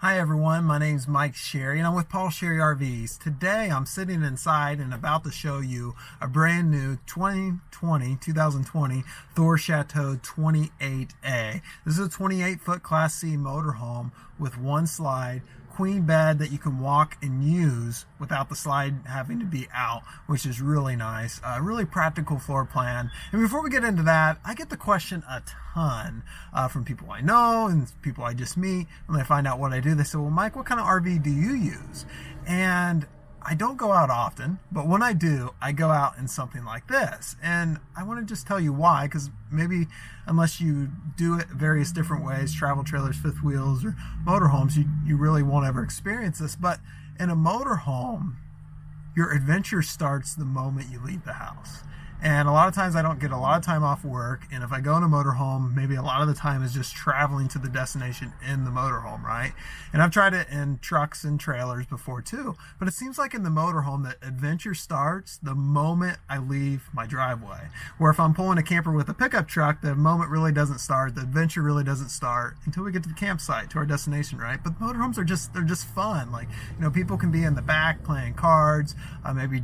Hi everyone, my name's Mike Sherry and I'm with Paul Sherry RVs. Today I'm sitting inside and about to show you a brand new 2020 Thor Chateau 28A. This is a 28-foot Class C motorhome with one slide, queen bed that you can walk and use without the slide having to be out, which is really nice. Really practical floor plan. And before we get into that, I get the question a ton from people I know and people I just meet. When they find out what I do, they say, well, Mike, what kind of RV do you use? And I don't go out often, but when I do, I go out in something like this. And I want to just tell you why, because maybe unless you do it various different ways, travel trailers, fifth wheels, or motorhomes, you really won't ever experience this. But in a motorhome, your adventure starts the moment you leave the house. And a lot of times I don't get a lot of time off work. And if I go in a motorhome, maybe a lot of the time is just traveling to the destination in the motorhome, right? And I've tried it in trucks and trailers before too. But it seems like in the motorhome that adventure starts the moment I leave my driveway. Where if I'm pulling a camper with a pickup truck, the moment really doesn't start, the adventure really doesn't start until we get to the campsite, to our destination, right? But motorhomes are they're just fun. Like, people can be in the back playing cards, maybe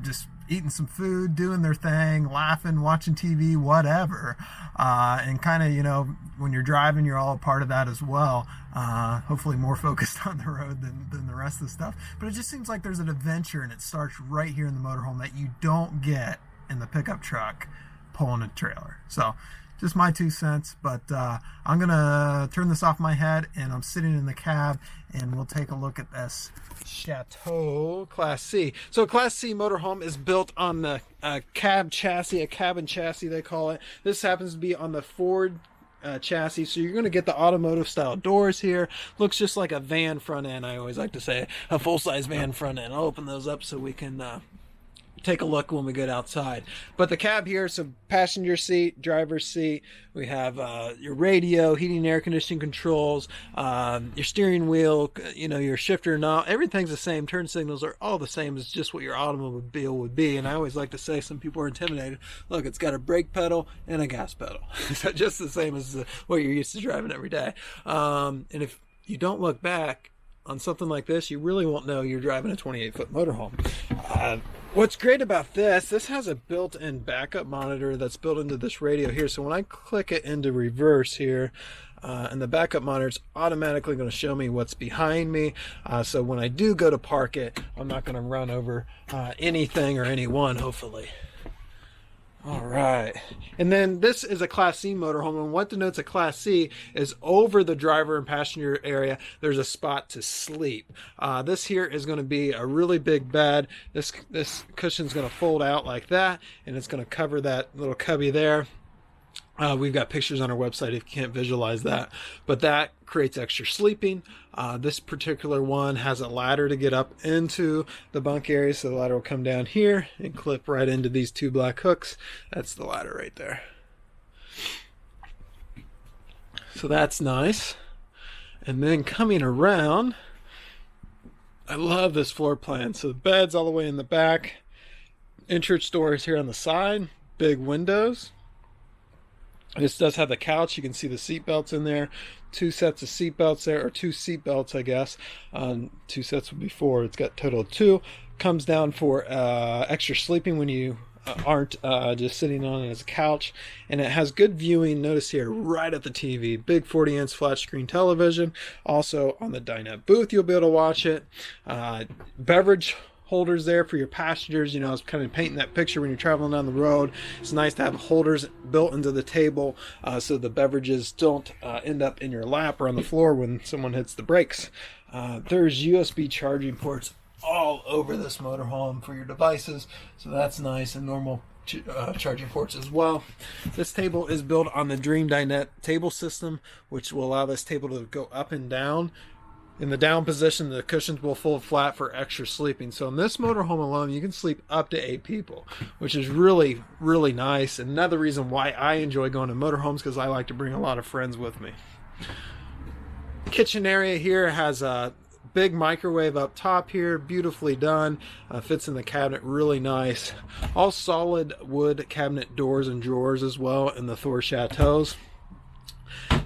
just eating some food, doing their thing, laughing, watching TV, whatever. And kind of, when you're driving, you're all a part of that as well. Hopefully more focused on the road than the rest of the stuff. But it just seems like there's an adventure and it starts right here in the motorhome that you don't get in the pickup truck pulling a trailer. So just my 2 cents, but I'm gonna turn this off my head and I'm sitting in the cab and we'll take a look at this Chateau Class C. So Class C motorhome is built on the cab chassis, a cabin chassis they call it. This happens to be on the Ford chassis, so you're going to get the automotive style doors here. Looks just like a van front end. I always like to say a full-size van front end. I'll open those up so we can take a look when we get outside. But the cab here, so passenger seat, driver's seat, we have your radio, heating and air conditioning controls, your steering wheel, your shifter knob, everything's the same. Turn signals are all the same as just what your automobile would be. And I always like to say, some people are intimidated, look, it's got a brake pedal and a gas pedal. So just the same as what you're used to driving every day. And if you don't look back on something like this, you really won't know you're driving a 28-foot motorhome. What's great about this has a built-in backup monitor that's built into this radio here. So when I click it into reverse here, and the backup monitor is automatically going to show me what's behind me. So when I do go to park it, I'm not going to run over anything or anyone, hopefully. All right, and then this is a Class C motorhome, and what denotes a Class C is over the driver and passenger area, there's a spot to sleep. This here is going to be a really big bed. This cushion is going to fold out like that, and it's going to cover that little cubby there. We've got pictures on our website if you can't visualize that, but that creates extra sleeping. This particular one has a ladder to get up into the bunk area, so the ladder will come down here and clip right into these two black hooks. That's the ladder right there. So that's nice. And then coming around, I love this floor plan. So the bed's all the way in the back, entrance doors here on the side, big windows. This does have the couch. You can see the seat belts in there. 2 sets of seat belts there, or 2 seat belts, I guess. 2 sets would be 4. It's got total 2. Comes down for extra sleeping when you aren't just sitting on it as a couch. And it has good viewing. Notice here, right at the TV. Big 40-inch flat screen television. Also on the dinette booth, you'll be able to watch it. Beverage holders there for your passengers. I was kind of painting that picture when you're traveling down the road. It's nice to have holders built into the table so the beverages don't end up in your lap or on the floor when someone hits the brakes. There's USB charging ports all over this motorhome for your devices, so that's nice, and normal charging ports as well. This table is built on the Dream Dinette table system, which will allow this table to go up and down. In the down position, the cushions will fold flat for extra sleeping. So in this motorhome alone, you can sleep up to 8 people, which is really, really nice. And another reason why I enjoy going to motorhomes, because I like to bring a lot of friends with me. Kitchen area here has a big microwave up top here, beautifully done. Fits in the cabinet really nice. All solid wood cabinet doors and drawers as well in the Thor Chateaus.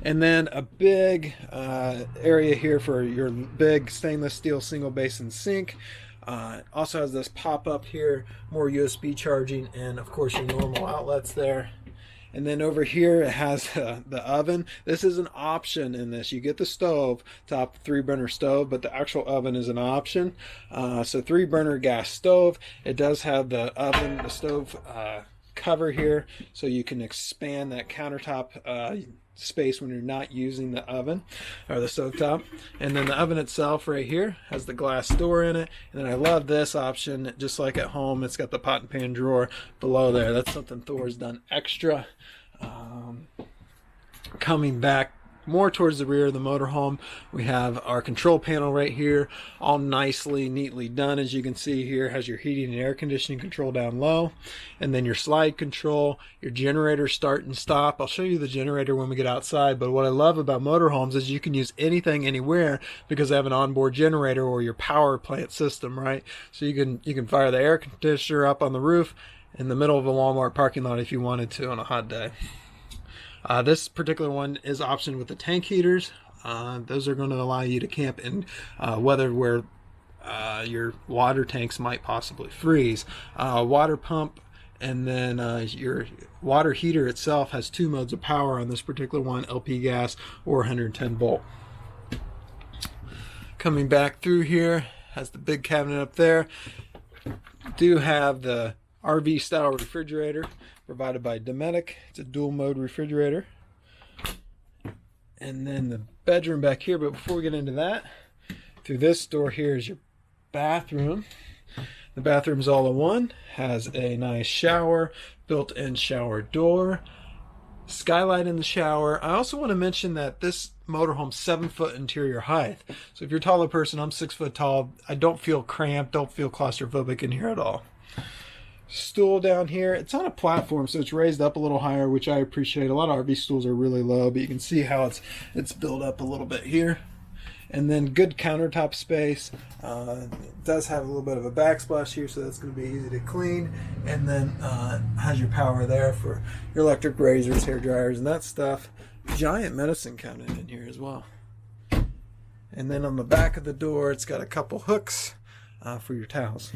And then a big area here for your big stainless steel single basin sink. Also has this pop-up here, more USB charging, and of course your normal outlets there. And then over here it has the oven. This is an option in this. You get the stove, top 3-burner stove, but the actual oven is an option. So 3-burner gas stove. It does have the oven, the stove cover here, so you can expand that countertop space when you're not using the oven or the stovetop. And then the oven itself right here has the glass door in it. And then I love this option, just like at home, it's got the pot and pan drawer below there. That's something Thor's done extra. Coming back more towards the rear of the motorhome, we have our control panel right here, all nicely, neatly done. As you can see here, has your heating and air conditioning control down low, and then your slide control, your generator start and stop. I'll show you the generator when we get outside, but what I love about motorhomes is you can use anything anywhere because they have an onboard generator or your power plant system, right? So you can fire the air conditioner up on the roof in the middle of a Walmart parking lot if you wanted to on a hot day. This particular one is optioned with the tank heaters. Those are going to allow you to camp in weather where your water tanks might possibly freeze. Water pump, and then your water heater itself has 2 modes of power on this particular one, LP gas or 110 volt. Coming back through here, has the big cabinet up there. Do have the RV style refrigerator provided by Dometic. It's a dual mode refrigerator. And then the bedroom back here, but before we get into that, through this door here is your bathroom. The bathroom's all in one, has a nice shower, built-in shower door, skylight in the shower. I also want to mention that this motorhome's 7-foot interior height. So if you're a taller person, I'm 6 foot tall, I don't feel cramped, don't feel claustrophobic in here at all. Stool down here, it's on a platform, so it's raised up a little higher, which I appreciate. A lot of RV stools are really low, but you can see how it's built up a little bit here. And then good countertop space. It does have a little bit of a backsplash here, so that's going to be easy to clean. And then has your power there for your electric razors, hair dryers, and that stuff. Giant medicine cabinet in here as well. And then on the back of the door, it's got a couple hooks for your towels.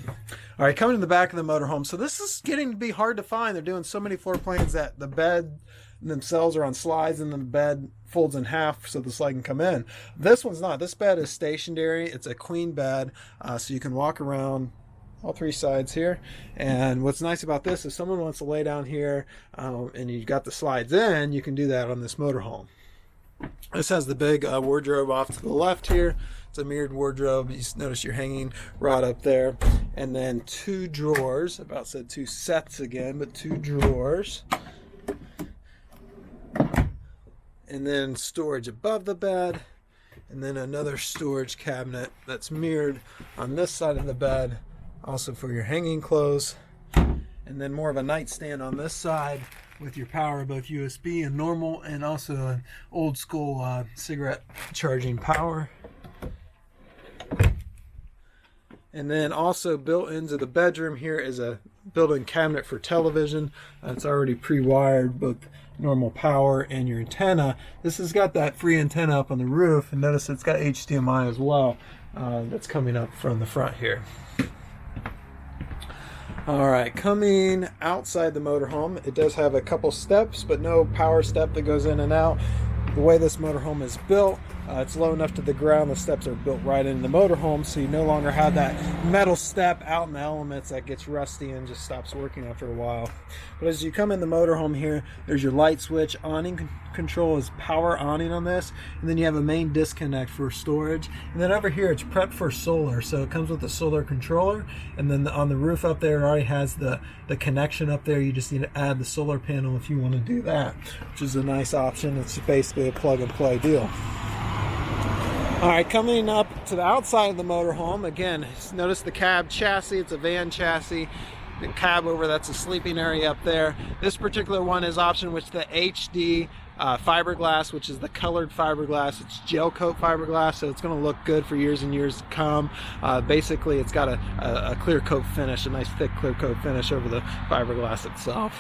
All right, coming to the back of the motorhome. So this is getting to be hard to find. They're doing so many floor plans that the bed themselves are on slides, and then the bed folds in half so the slide can come in. This one's not. This bed is stationary. It's a queen bed, so you can walk around all 3 sides here. And what's nice about this is someone wants to lay down here and you got the slides in, you can do that on this motorhome. This has the big wardrobe off to the left here. It's a mirrored wardrobe. You notice your hanging rod up there. And then 2 drawers. About said 2 sets again, but 2 drawers. And then storage above the bed. And then another storage cabinet that's mirrored on this side of the bed, also for your hanging clothes. And then more of a nightstand on this side with your power, both USB and normal, and also an old school cigarette charging power. And then also built into the bedroom here is a built-in cabinet for television. It's already pre-wired, both normal power and your antenna. This has got that free antenna up on the roof, and notice it's got HDMI as well. That's coming up from the front here. All right, coming outside the motorhome, it does have a couple steps, but no power step that goes in and out. The way this motorhome is built, it's low enough to the ground. The steps are built right into the motorhome, so you no longer have that metal step out in the elements that gets rusty and just stops working after a while. But as you come in the motorhome here, there's your light switch. Awning control is power awning on this, and then you have a main disconnect for storage. And then over here, it's prepped for solar, so it comes with a solar controller. And then on the roof up there, it already has the connection up there. You just need to add the solar panel if you want to do that, which is a nice option. It's basically a plug and play deal. All right, coming up to the outside of the motorhome, again, notice the cab chassis. It's a van chassis. The cab over, that's a sleeping area up there. This particular one is option with the HD fiberglass, which is the colored fiberglass. It's gel coat fiberglass, so it's going to look good for years and years to come. Basically, it's got a clear coat finish, a nice thick clear coat finish over the fiberglass itself.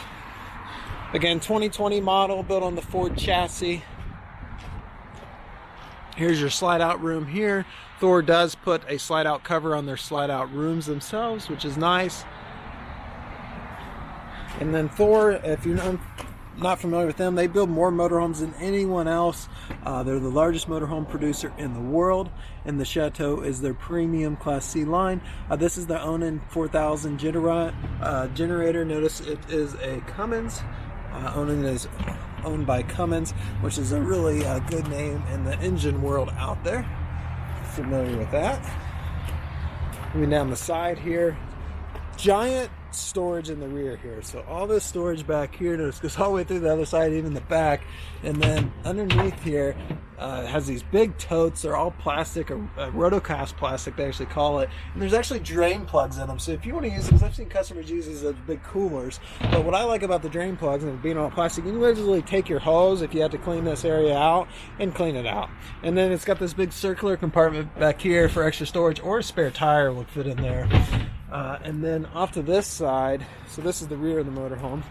Again, 2020 model, built on the Ford chassis. Here's your slide out room here. Thor does put a slide out cover on their slide out rooms themselves, which is nice. And then Thor, if you're not familiar with them, they build more motorhomes than anyone else. They're the largest motorhome producer in the world, and the Chateau is their premium Class C line. This is the Onan 4000 generator. Notice it is a Cummins. Onan is owned by Cummins, which is a really good name in the engine world out there. Familiar with that. Moving down the side here, giant storage in the rear here. So all this storage back here, notice, goes all the way through the other side, even the back. And then underneath here has these big totes. They're all plastic, or rotocast plastic they actually call it. And there's actually drain plugs in them. So if you want to use these, I've seen customers use these as big coolers. But what I like about the drain plugs and being all plastic, you can literally take your hose if you have to clean this area out and clean it out. And then it's got this big circular compartment back here for extra storage, or a spare tire will fit in there. And then off to this side, so this is the rear of the motorhome.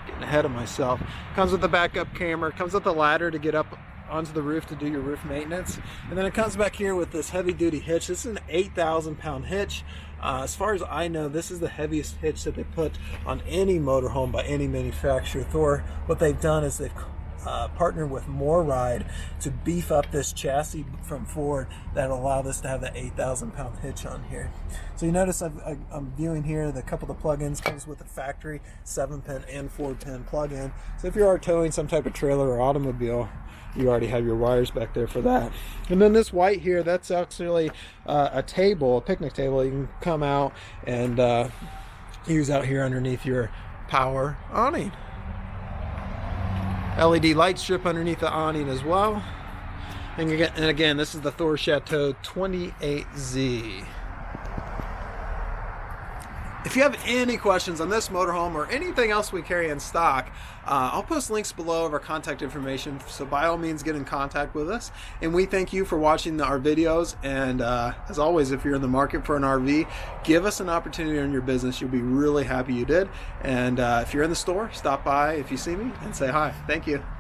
Getting ahead of myself. Comes with the backup camera, comes with the ladder to get up onto the roof to do your roof maintenance. And then it comes back here with this heavy duty hitch. This is an 8,000 pound hitch. As far as I know, this is the heaviest hitch that they put on any motorhome by any manufacturer. Thor, what they've done is they've partnered with MoreRide to beef up this chassis from Ford that allow this to have the 8,000 pound hitch on here. So you notice I'm viewing here the couple of the plugins comes with a factory 7-pin and 4-pin plug-in. So if you are towing some type of trailer or automobile, you already have your wires back there for that. And then this white here, that's actually a table, a picnic table you can come out and use out here underneath your power awning. LED light strip underneath the awning as well. And again, this is the Thor Chateau 28Z. If you have any questions on this motorhome or anything else we carry in stock, I'll post links below of our contact information, so by all means get in contact with us. And we thank you for watching our videos, and as always, if you're in the market for an RV, give us an opportunity in your business. You'll be really happy you did. And if you're in the store, stop by if you see me and say hi. Thank you.